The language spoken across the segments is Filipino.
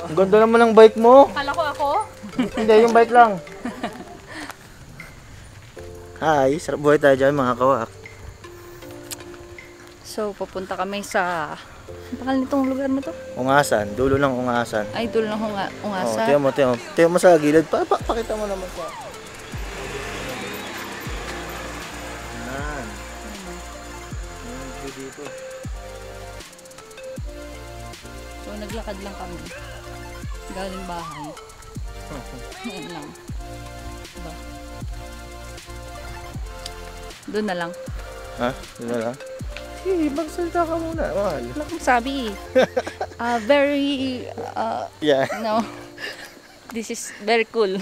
Ang ganda naman ng bike mo. Kala ko ako. Hindi, yung bike lang. Hi, sarap buhay tayo dyan mga kawak. So, pupunta kami sa... Ang pakal nitong lugar na to? Ungasan, dulo ng Ungasan. Ay, dulo ng Ungasa. Tiyo mo sa gilid. Pakita mo naman sa... Yan. Yan, dito. So, naglakad lang kami. Galing bahay. Yan lang. Diba? Doon na lang. Ha? Doon na lang? Sige, magsalita ka muna. Mahal. Wala kong sabi. Very... Yeah. No. This is very cool.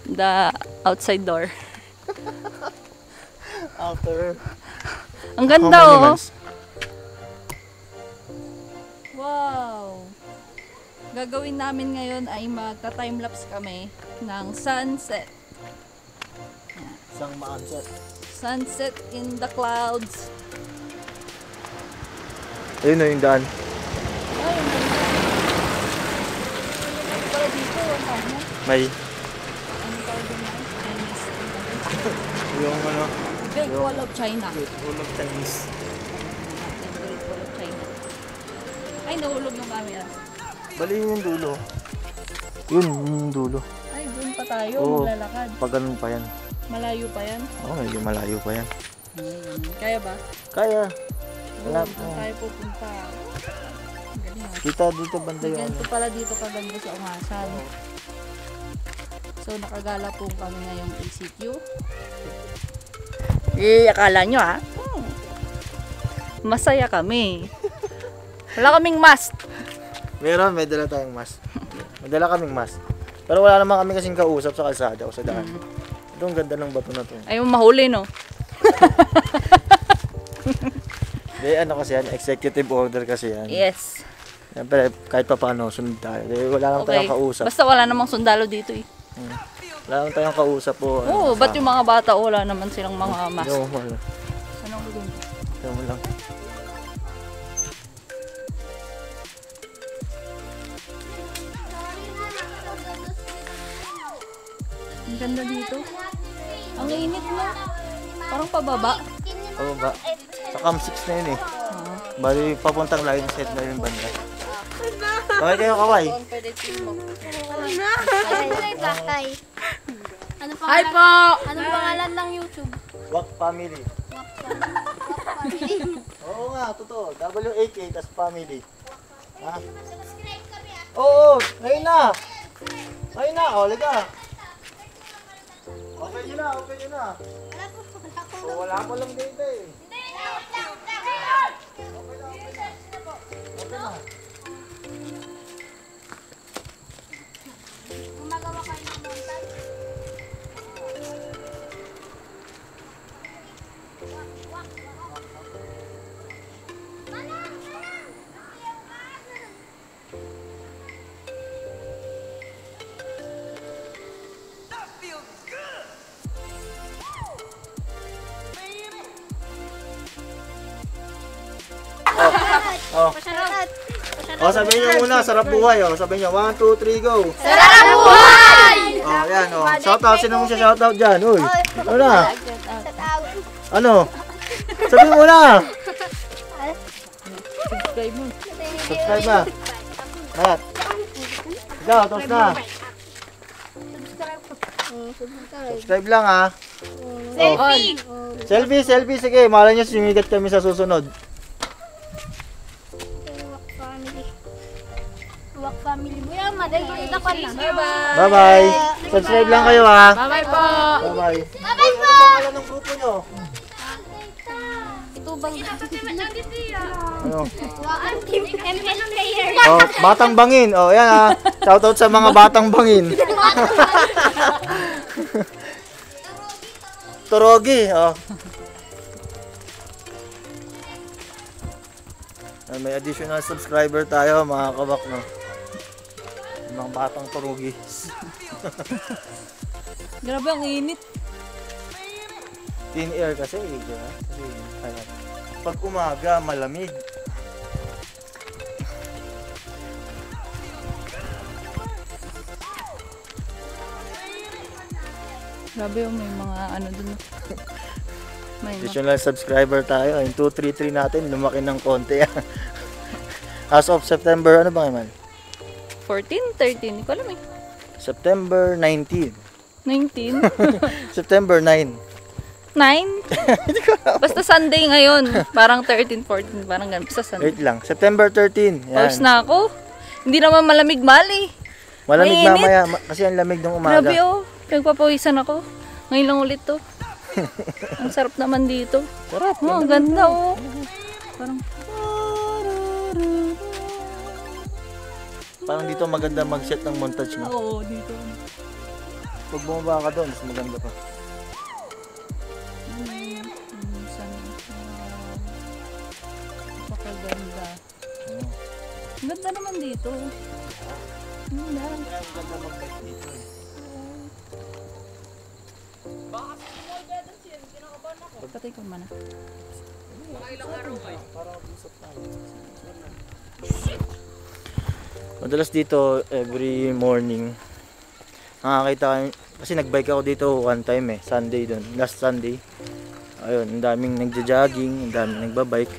The outside door. After... Ang ganda how many oh. months? Wow. Gagawin namin ngayon ay magta-timelapse kami ng sunset. Isang ma-sunset. Sunset in the clouds. Ayun na yung daan. Ay, ang ganda. Para dito, ano? May Ano tawag din yan? Chinese. yung ano. Great Wall of China. Full of Chinese. Great Wall of China. Ay, nahulog yung camera. Bali yung dulo. Yun, yung dulo. Ay, doon pa tayo. Oo. Maglalakad. Pag ganun pa yan. Malayo pa yan. Oo, medyo malayo pa yan. Kaya ba? Kaya. Wala Oo, pa. saan tayo pupunta? Ang galing ah. Kita dito banda yung Ganito pala dito kaganda sa Ungasan. So nakagala po kami ngayong ECQ. Akala nyo ha? Masaya kami. Wala kaming mask. Meron, may dala tayong mask. May dala kaming mask. Pero wala naman kami kasing kausap sa kalsada o sa daan. Ito ang ganda ng bato na to. Ayaw mahuli no? Di ano kasi yan, executive order kasi yan. Yes. Siyempre, kahit pa paano, sunod tayo. Di, wala lang tayong kausap. Basta wala namang sundalo dito eh. Wala lang tayong kausap po. Oo, ba't yung mga bata wala naman silang mga mask? Yung wala. Anong gagawin? Yung lang. Ang ganda dito. Ang init na. Parang pababa. Oo ba? Sa Cam 6 na yun eh. Bali, papuntang line set na yung banda. Okay kayo, kaway? Hi po! Anong pangalan ng YouTube? Wak Family. Oo nga, totoo. W-A-K, tas family. Ha? Oo, ngayon na. Ngayon na, o, liga. Okay nyo na, okay nyo na. Oh, wala pa lang dito eh. Okay na. Gumagawa kayo ng montage? Oh. Pasarap! Oh, sabihin nyo muna, sarap buhay. Oh, sabihin nyo, 1, 2, 3, go. Sarap buhay! Oh, yan, oh. Shoutout, sino mo siya shoutout dyan? Uy, ano na? Sa tao. Ano? Sabihin mo na. Subscribe mo. Subscribe na. Mayat. Ikaw, tapos na. Subscribe lang ha. Selfie! Selfie, selfie. Sige, malay nyo sumigat kami sa susunod. Wak family. Wak family mo yan, madali kita pa na. Bye-bye! Bye-bye. Subscribe lang kayo ha. Bye-bye po! Bye-bye. Bye-bye po. Ano pangalan ng grupo nyo? Ito bang Ano? team ML player? Oh, Batang Bangin. Oh, yan ha. Shoutout sa mga Batang Bangin. Torogi. Oh. May additional subscriber tayo mga kabak, no? Mga Batang Torogi. Grabe ang init. Thin air kasi, di ba? Kasi, kaya, pag umaga, malamig. Grabe oh, may mga ano dun. May Additional subscriber tayo. Yung 233 natin, lumaki ng konti. As of September, ano ba Eman? 14, 13, hindi ko alam eh. September 19. 19? September 9. 9? Basta Sunday ngayon. Parang 13, 14, parang ganun. Basta Sunday. Wait lang. September 13. Yan. Pause na ako. Hindi naman malamig mali. Malamig Mainit. mamaya. Kasi ang lamig ng umaga. Grabe oh. Pinagpapawisan ako. Ngayon lang ulit to. Ang sarap naman dito. Sarap. Oh, ang ganda oh. Parang Parang dito maganda mag-set ng montage mo. oo, dito. Pag bumaba ka doon, mas maganda pa. Napakaganda. Ang ganda naman dito. Ang ganda. Patay ko mana. Madalas dito, every morning, nakakita kami, kasi nagbike ako dito one time Sunday doon, last Sunday. Ayun, ang daming nagja-jogging, ang daming nagbabike.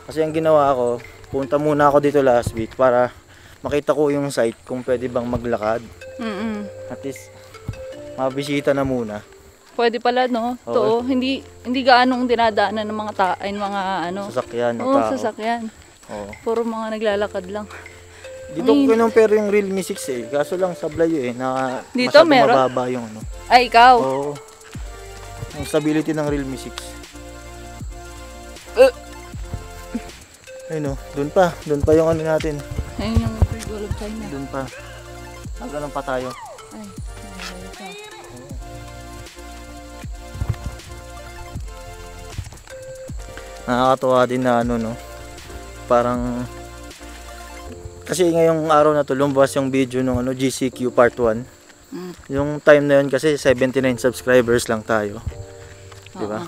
Kasi ang ginawa ko, punta muna ako dito last week para makita ko yung site kung pwede bang maglakad. At least, mabisita na muna. Pwede pala no. Oo. To, hindi gaanong dinadaanan ng mga mga ano. Sasakyan, ng Oo, tao. sasakyan. Oo. Puro mga naglalakad lang. Dito ko kinumpere yung Realme 6 kaso lang sablay na Dito, masyadong meron? mababa yung ano. Ay, ikaw. Oo. Yung stability ng Realme 6. Ayun doon pa yung ano natin. Ayun yung Great Wall of China. Doon pa. Ganun pa tayo. Ay, nalala pa. Nakakatuwa din na ano no. Parang kasi ngayong araw na to lumabas yung video ng ano GCQ part 1. Yung time na yun kasi 79 subscribers lang tayo. Di ba?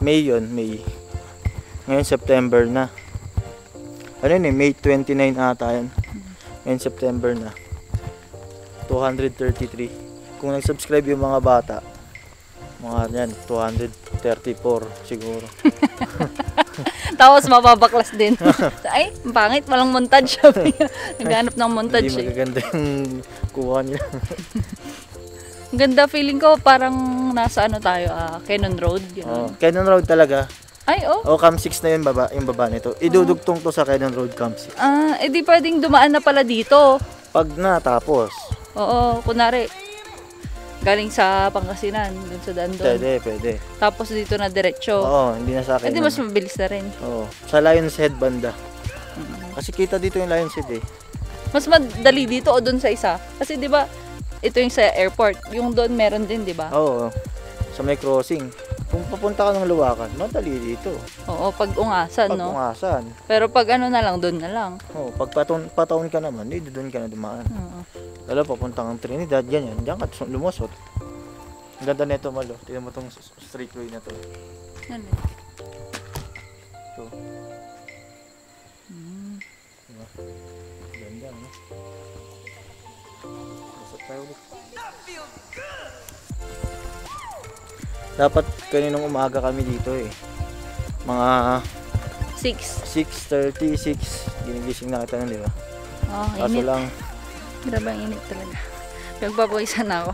May yun, May. Ngayon September na. Ano yun May 29 ata yun. Ngayon September na. 233. Kung nag-subscribe yung mga bata, mga yan, 234 siguro. Tapos mababaklas din. Ay, ang pangit, walang montage. Naghanap ng montage. Hindi magaganda yung kuha nila. Ang ganda, feeling ko parang nasa ano tayo, Cannon Road. Cannon Road talaga. Ay, oh. O, Camp 6 na yun, yung baba nito. Idudugtong to sa Cannon Road Camp 6. Edi pwedeng dumaan na pala dito. Pag natapos. Oo, kunwari, galing sa Pangasinan, dun sa daan doon. Pwede. Tapos dito na diretso. Oo, hindi na sa akin. Edi mas mabilis na rin. Oo. Sa Lion's Head banda. Kasi kita dito yung Lion's Head Mas madali dito o dun sa isa. Kasi di ba ito yung sa airport. Yung doon meron din, di ba? Oo. Sa may crossing. Kung papunta ka ng Luwakan, madali dito. Oo, pag ungasan, no? Pag-ungasan. Pero pag ano na lang, doon na lang. Oo, pag pataon ka naman, doon ka na dumaan. Oo. Lalo papunta kang Trinidad, ganyan. Diyan ka lumusot. Ang ganda nito, Malo. Tignan mo tong streetway na to. Ano? Ito. Diba? Ganda, no? Lusot tayo ulit. Dapat kaninang umaga kami dito Mga 6. 6:36. Ginigising na kita nun, di ba? Oh, Kaso init. lang, Grabe ang init talaga. Nagpapawisan ako.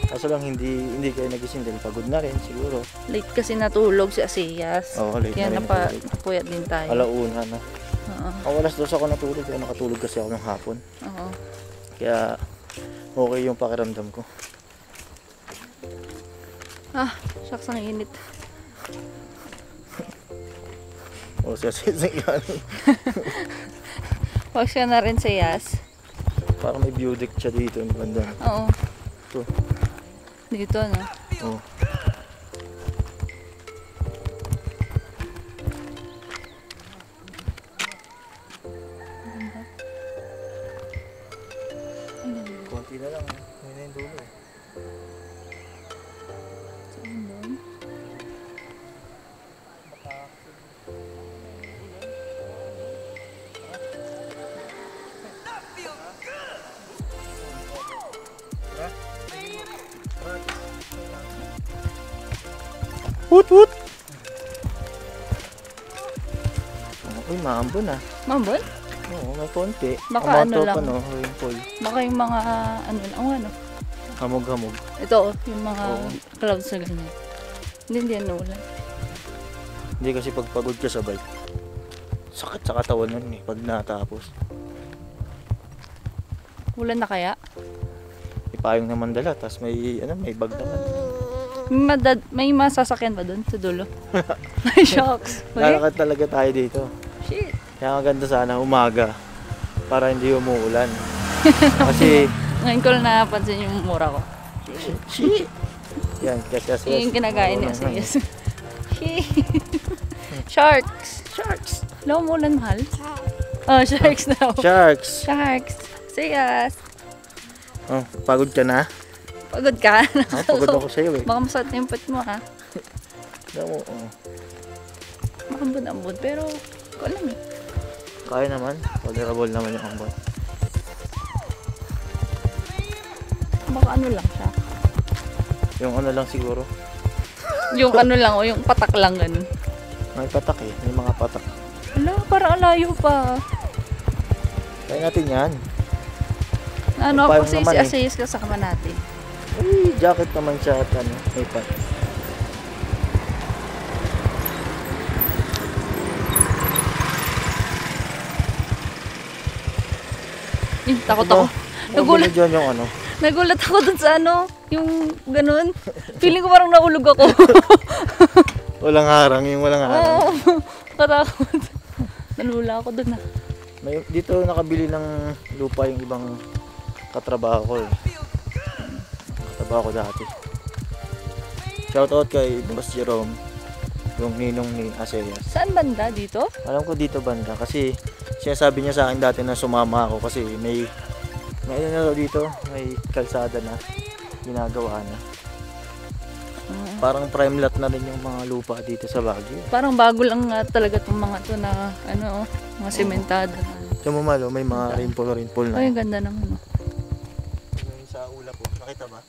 kaso lang hindi kayo nagising dahil pagod na rin siguro. Late kasi natulog si Asiyas. Oo, late Kaya na rin natulog. napuyat din tayo. Alauna na. Oo. Ako alas 2 ako natulog, kaya nakatulog kasi ako ng hapon. Oo. Kaya okay yung pakiramdam ko. Shucks, ang init. O siya yan. Huwag siya na rin si Yas. Parang may view deck siya dito ng banda. Oo. Ito. Dito, no? Oh. Konti na lang. May na yung dulo. Saan doon? maambon ah. Mambon? Oo, may konti. Baka Amount ano of, lang. rainfall. Baka yung mga, ano. Hamog-hamog. Ito, yung mga Oo. clouds na ganyan. Hindi yan ulan. Hindi kasi pag pagod ka sa bike, sakit sa katawan nun eh, pag natapos. Ulan na kaya? Ipayong naman dala, tapos may bag naman. May masasakyan ba doon sa dulo? Ay, shocks. Okay? Lalakad talaga tayo dito. Shit. Kaya maganda sana umaga para hindi umuulan. Kasi Ngayon ko lang napansin yung mura ko. yan, kasi Yung kinakain niya sa yes. Sharks. Sharks. Alam mo ulan, mahal? Oh, sharks daw. Sharks! Sharks. See us. Oh, pagod ka na? Pagod ka? Oh, pagod ako sa'yo eh. Baka masakit na yung put mo, ha? Alam mo, oh. Makambun-ambun. Pero, ko alam eh. Kaya naman, tolerable naman yung ambon. Baka ano lang siya. Yung ano lang siguro, Yung ano lang, o yung patak lang, ganun. may patak eh, may mga patak. Ala, parang alayo pa. Kaya natin yan. Ano Payong ako naman eh. asayis kasama natin. Ay, jacket naman siya at ano, may pat. Takot ako. Nagulat, Dyan yung ano. nagulat ako dun sa ano, yung ganun. Feeling ko parang naulog ako. Walang harang, yung walang harang. Oo, katakot. Nalula ako dun ah. May, dito nakabili ng lupa yung ibang katrabaho ko eh. Katrabaho ko dati. Shoutout kay Boss Jerome, yung ninong ni Aseyas. Saan banda dito? Alam ko dito banda kasi sinasabi niya sa akin dati na sumama ako kasi may ano na daw dito, may kalsada na ginagawa na. Parang prime lot na rin yung mga lupa dito sa Baguio. Parang bago lang nga talaga itong mga to na ano, mga sementado. Yung mamalo, may mga rainfall na. Ay, ang ganda naman. Oh. Yung sa ulap po, nakita ba?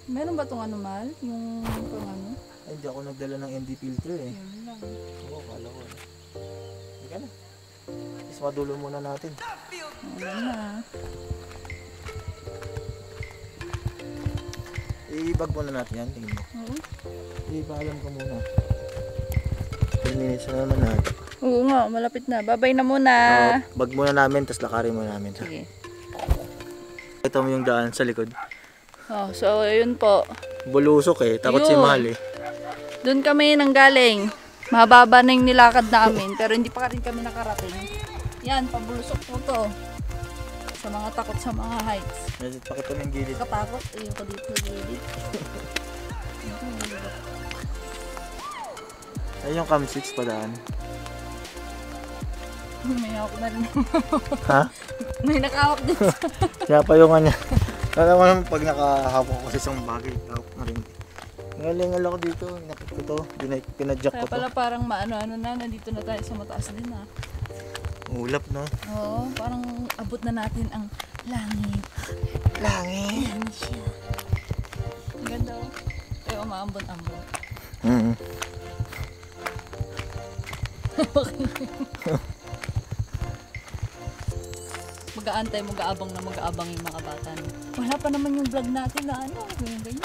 Meron ba itong ano, Mal? Yung pang ano? Ay, hindi ako nagdala ng ND filter eh. Yun lang. Oo, kala ko. Hindi ka na. Is madulo muna natin. Wala na. I-bag muna natin yan, tingin mo. Oo. I-paalam ko muna. 10 minutes na naman natin. Oo nga, malapit na. Babay na muna. Bag muna namin, tapos lakarin muna namin. Sige. Ito mo yung daan sa likod. Oh, so ayun po. Bulusok eh, takot si Yun. Mahal eh. Doon kami nanggaling. Mahaba na yung nilakad namin, pero hindi pa rin kami nakarating. Yan, pabulusok po to. Sa mga takot sa mga heights. Medyo pakita mo yung gilid. Katakot, ayun ko dito sa gilid. Ayun yung cam 6 padaan. May hawak na rin. Ha? May nakahawak din. Kaya pa yung kanya. Alam mo naman pag nakahapon ko sa isang bagay, hawak na rin. Ngalingal ako dito, inakit ko to, pinadjak Kaya ko to. pala parang maano-ano na, nandito na tayo sa mataas din ah. Ulap no? Oo, parang abot na natin ang langit. Langit! Langit siya. Ang ganda oh. Kaya umaambon-ambon. Mag-aantay, mag-aabang na mag-aabang yung mga bata. No? Wala pa naman yung vlog natin na ano, ganyan.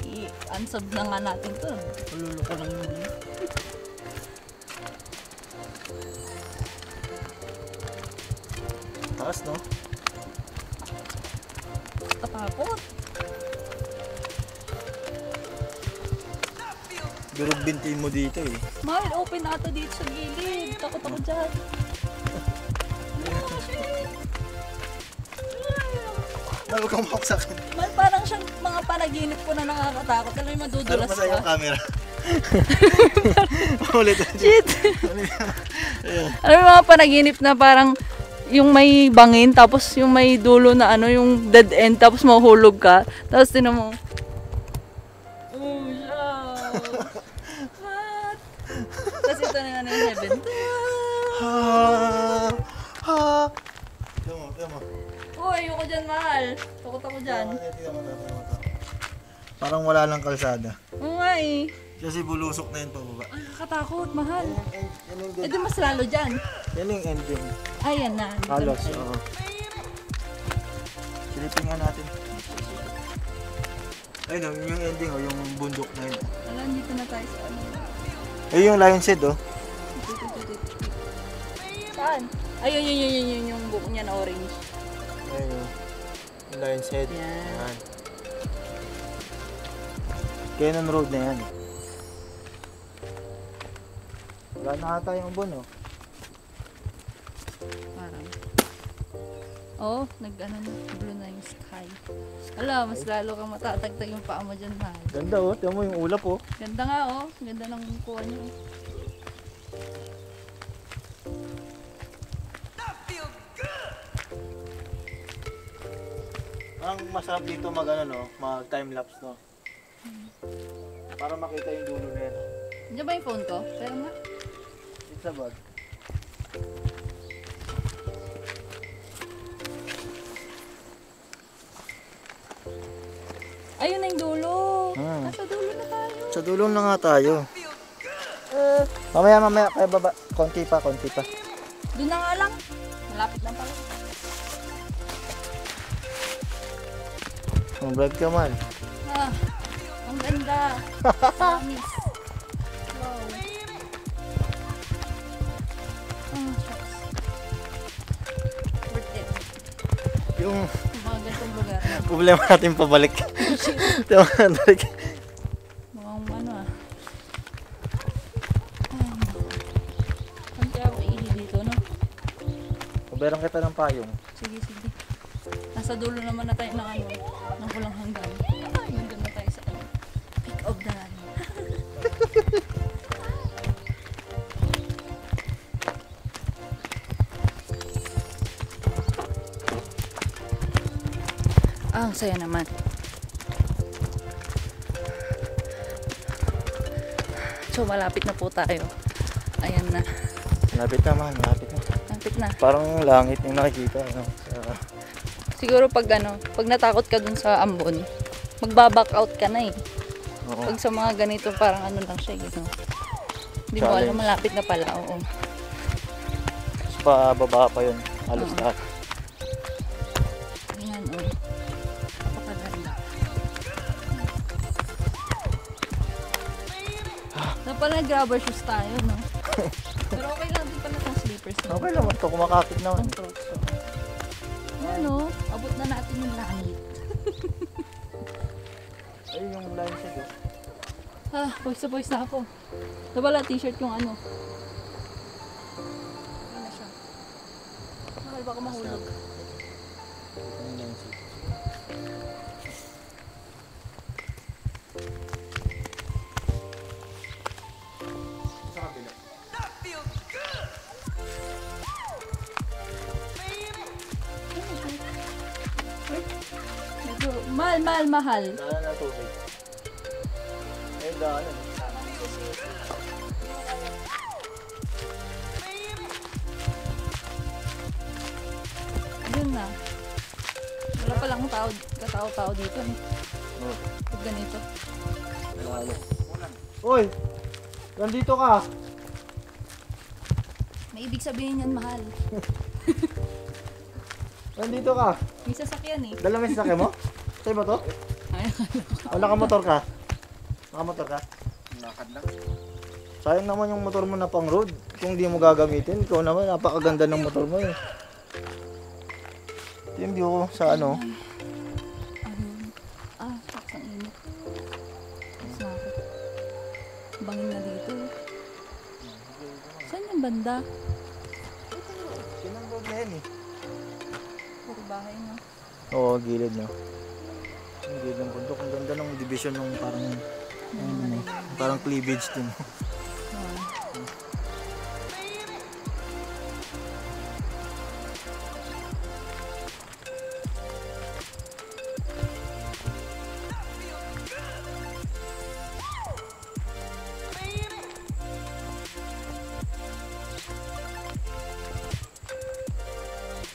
I-unsub na nga natin to. Pululo ko lang yun. Taas no? Katakot. Durog binti mo dito eh. Mahal, open ata dito sa gilid. Takot ako dyan. Huwag kang mawak sa akin. Mahal, parang siyang mga panaginip ko na nakakatakot. Alam mo, Pero madudulas pa sa'yo yung ka. camera. Ulit. Shit! Alam mo, mga panaginip na parang yung may bangin, tapos yung may dulo na ano, yung dead end, tapos mahuhulog ka. Tapos tinan mo, oh, what? Tapos ito na nga na yung heaven. Ha! Ha! Tignan mo. Oh, ayoko dyan, mahal. Takot ako dyan. Tignan mo to. Parang wala lang kalsada. Oo nga eh. Kasi bulusok na yun pababa. Ay, nakakatakot, mahal. Yan yung Eh di mas lalo dyan. Yan yung ending. Ayan na. dito Halos, na tayo. oo. Silipin nga natin. Ayun, yung ending, oh, yung bundok na yun. Alam, dito na tayo sa ano. Ayun yung lion's head, oh. Saan? Ayun, yun, yung buko niya na orange. Ayun, oh. Yung lion's head. Yan. Yan. Cannon Road na yan. Wala na ata yung buwan, oh. Parang. Oh, nag-ano na, blue na yung sky. Ala, mas lalo kang matatagtag yung paa mo dyan, mahal. Ganda, oh. Tignan mo yung ulap, oh. Ganda nga, oh. Ganda ng kuha niyo. Ang masarap dito mag, ano, no? Mag time-lapse, no? Para makita yung dulo na yan. Diyan ba yung phone ko? Pero nga. It's a bag. Ayun na yung dulo. Hmm. Nasa dulo na tayo. Sa dulo na nga tayo. Mamaya, kaya baba. Konti pa. Doon na nga lang. Malapit lang pala. Ang vlog ka man. Ah, ang ganda. Promise. Wow. Ah, shucks. Worth it. Yung Yung mga gantong lugar. problema natin pabalik. Diba, balik. Mukhang ano ah. Saan kaya ako iihi dito, no? Pabayran kita ng payong. Sige. Nasa dulo naman na tayo ng ano, ng walang hanggan. Nandun na tayo sa ano, peak of the line. Ah, ang saya naman. So, malapit na po tayo. Ayan na. Malapit na. Malapit na. Parang langit yung nakikita. Ano, Siguro pag pag natakot ka dun sa ambon, magbaback out ka na eh. oo. Pag sa mga ganito, parang ano lang siya, you know. Hindi mo Challenge. alam, malapit na pala, oo. Tapos pababa pa yun. Halos Oo. lahat. Ayan, oh. Napakaganda. Na pala grabber shoes tayo, no? Pero okay lang din pala itong slippers na. Okay naman to. Kumakapit naman. Itong Crocs, oh. Ano, abot na natin yung langit. Ayun yung line siya, oh. Ah, pawis na ako. Ito pala, t-shirt yung ano. Ano na siya. Mahal, baka mahulog. Yung line siya. Sa kabila. Medyo, mahal. Daan na tubig. Ayun, daan. Yun na. Wala palang katao-tao dito. Eh. Oh, Pag ganito. lalo. Uy! Nandito ka! May ibig sabihin yan, mahal. Nandito ka! May sasakyan eh. Dala mo yung sasakyan mo? Sa'yo ba to? Ay, O nakamotor ka? Nakamotor ka? Lakad lang. Sayang naman yung motor mo na pang road. Kung di mo gagamitin, ikaw naman, napakaganda ng motor mo eh. Ito yung view ko sa ano. shucks, ang init. Tapos na ako. Bangin na dito. Saan yung banda? Sinang road na yan eh. Puro bahay na. Oo, gilid no. Ang gilid ng bundok. Ang ganda ng division ng parang cleavage din.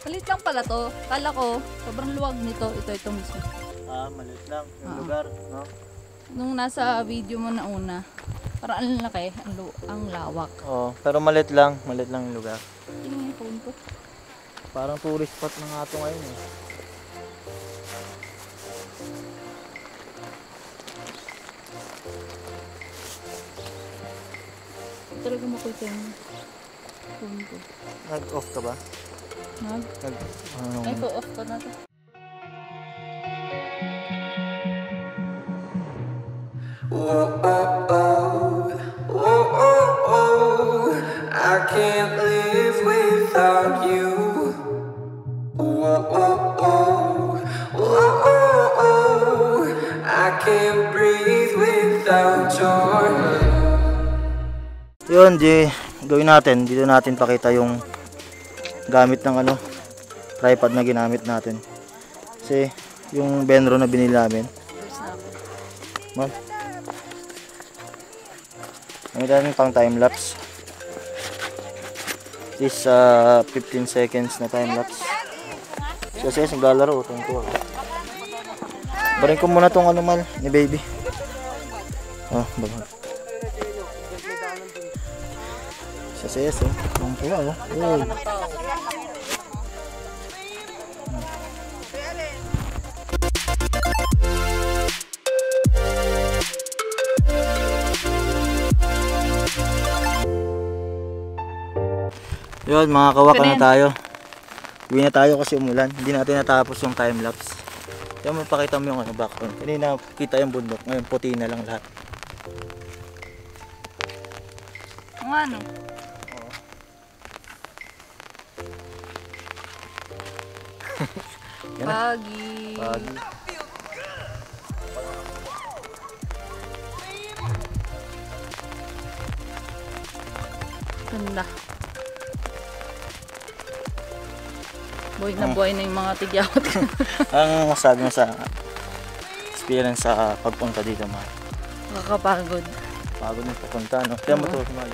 Palit lang pala to. Kala ko, sobrang luwag nito. Ito mismo. Ah, maliit lang yung Oo. lugar, no? Nung nasa video mo na una, parang ang laki, ang lawak. Oh, pero maliit lang yung lugar. Tingnan yung phone ko. Parang tourist spot na nga ito ngayon eh. Talaga makita yung phone ko. Nag-off ka ba? Nag? Ay, off ko na to. Oh, oh, oh, oh, oh, oh, I can't live without you. Oh, oh, oh, oh, oh, oh, I can't breathe without your love. Yun, gawin natin. Dito natin pakita yung gamit ng tripod na ginamit natin. Kasi yung Benro na binili namin. Man. Gamit natin pang time lapse. This 15 seconds na time lapse. Kasi naglalaro. Tungko ako. Barin ko muna tong mal ni baby. Oh, bago. Kasi tungko ako. Oh. Yun, mga kawak na tayo. Uwi na tayo kasi umulan. Hindi natin natapos yung time lapse. Kaya mapakita mo yung background. Kanina kita yung bundok. Ngayon puti na lang lahat. Ang ano? Pagi. Pagi. Ganda. Buhay na buhay na yung mga tigyawat. Ang masabi mo sa experience sa pagpunta dito, ma? Nakakapagod. Pagod yung papunta, no? Kaya mo ito, sumali.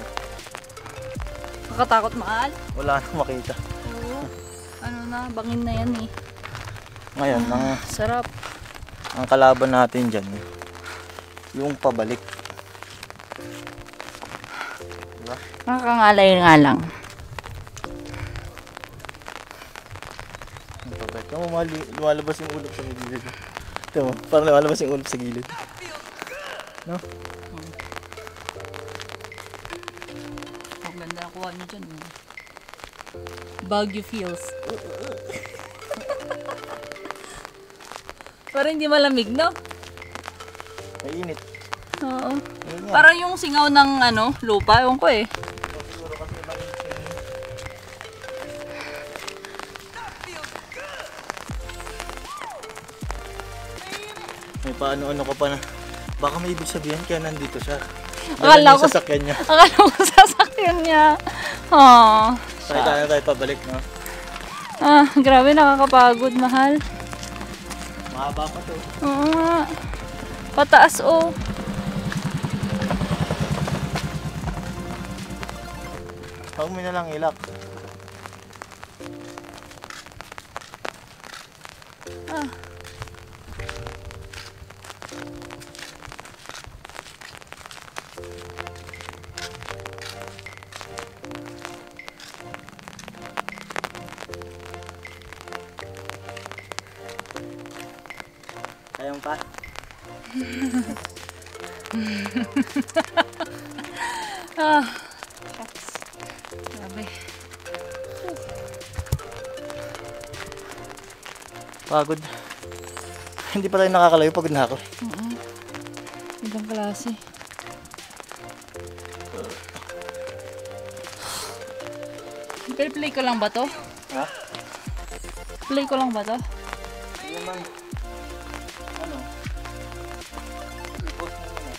Nakakatakot mahal. Wala na makita. Oo. Ano na, bangin na yan eh. Ngayon, Sarap. ang kalaban natin dyan, yung pabalik. Diba? Nakakangalay nga lang. Yung pabalik. Ito mo, lumalabas yung ulap sa gilid. Ito mo, parang lumalabas yung ulap sa gilid. No? Ang ganda na kuha niyo dyan. Baguio feels. Parang hindi malamig, no? Mainit. Oo. Ayun nga. Parang yung singaw ng lupa, ewan ko eh. May paano-ano ka pa na. Baka may ibig sabihin kaya nandito siya. Akala ko sasakyan niya. Akala ko sasakyan niya. Aww. Tayo tayo pabalik, no? Grabe, nakakapagod, mahal. Mahaba pa to. Oo nga. Pataas, oh. Huwag mo na lang ilak. Kaya mo pa? Grabe. Pagod. Hindi pa tayo nakakalayo, pagod na ako. Ibang klase. Play ko lang ba to? Ha? Play ko lang ba to? Hindi naman. Ano? I-post mo muna.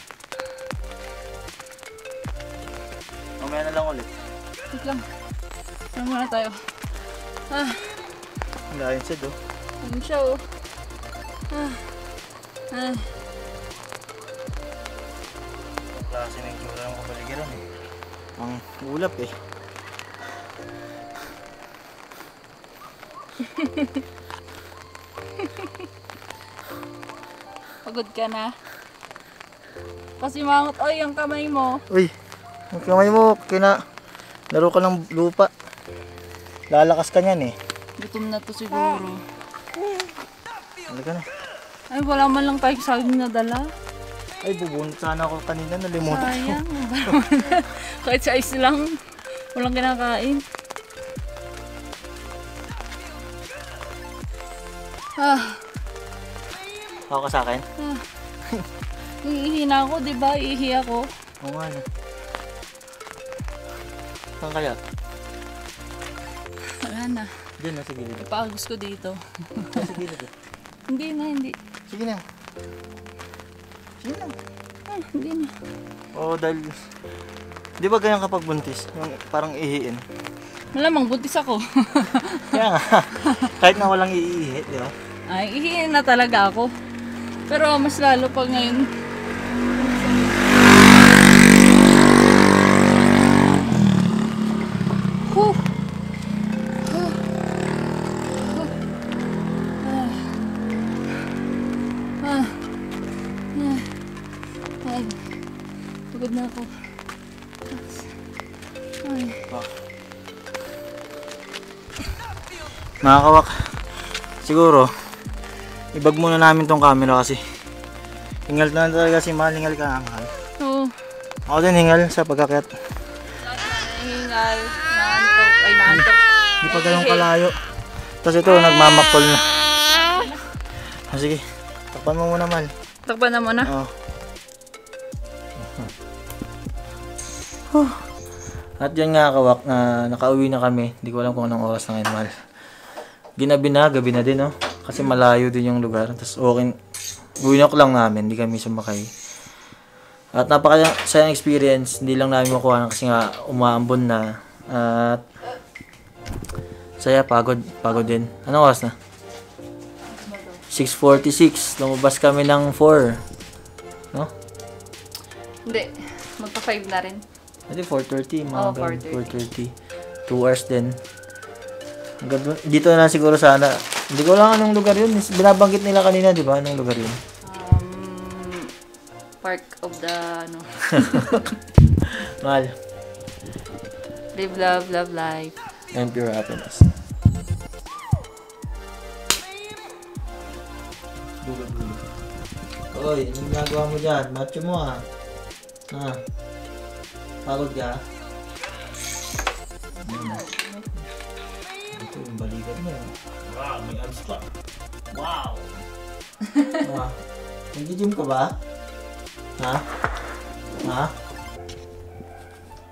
Mamaya na lang ulit. Wait lang. Ano muna tayo? Ang layan siya do. Ano siya, oh. Ang klase ng itsura ng kapaligiran eh. Ang ulap eh. Pagod ka na? Kasi mangot, oy, ang kamay mo. Uy, ang kamay mo, laro ka ng lupa. Lalakas ka niyan eh. Gutom na to siguro. Halika na. Ay, wala man lang tayo saging na dala. Ay, bubunot sana ako kanina, nalimutan ko. Sayang. Kahit sa ice lang, walang kinakain. Ako ka sa akin? Iihi na ako, di ba? Iihi ako. Oo nga na. Saan kaya? Wala na. Diyan na, sa gilid. Ipagos ko dito. Sa gilid eh. Hindi na, hindi. Sige na. Sige na. Hindi na. Oo, dahil... Di ba ganyan kapag buntis? Yung parang ihiin. Malamang buntis ako. Kaya nga. Kahit na walang iihi, di ba? Ay, ihiin na talaga ako. Pero mas lalo pag ngayon. Huh. Ay, pagod na ako. Ay. Mga kawak, siguro, ibag muna namin tong camera kasi hingal na talaga si Mahal, hingal ka nga Mahal. Oo. Ako din hingal sa pagkakyat. Hingal, naantok, ay naantok. Hindi pa ganun kalayo. Tapos ito, nagmamakpol na. Ah, sige, takpan mo muna Mahal. Takpan na muna. Oo. At yan nga kawak na nakauwi na kami. Hindi ko alam kung anong oras na ngayon Mahal. Ginabi na, gabi na din no. Kasi malayo din yung lugar. Tapos okay, uwinok lang namin, hindi kami sumakay. At napakasayang experience, hindi lang namin makuha kasi nga umaambon na. At saya, pagod din. Anong oras na? 6:46, lumabas kami ng 4. No? Hindi, magpa-5 na rin. Hindi, 4:30, mga Oo, 4:30. 2 hours din. Dito na siguro sana. Hindi ko lang anong lugar yun. Binabanggit nila kanina, di ba? Anong lugar yun? Park of the, ano. Mahal. Live, love, love life. And pure happiness. Oy, anong ginagawa mo dyan? Macho mo ah. Ha? Pagod ka? Ito yung balikat niya. Wow, may abs pa. Wow! Nag-gym ka ba? Ha? Ha?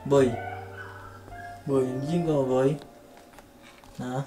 Boy? Boy, nag-gym ka ba boy? Ha?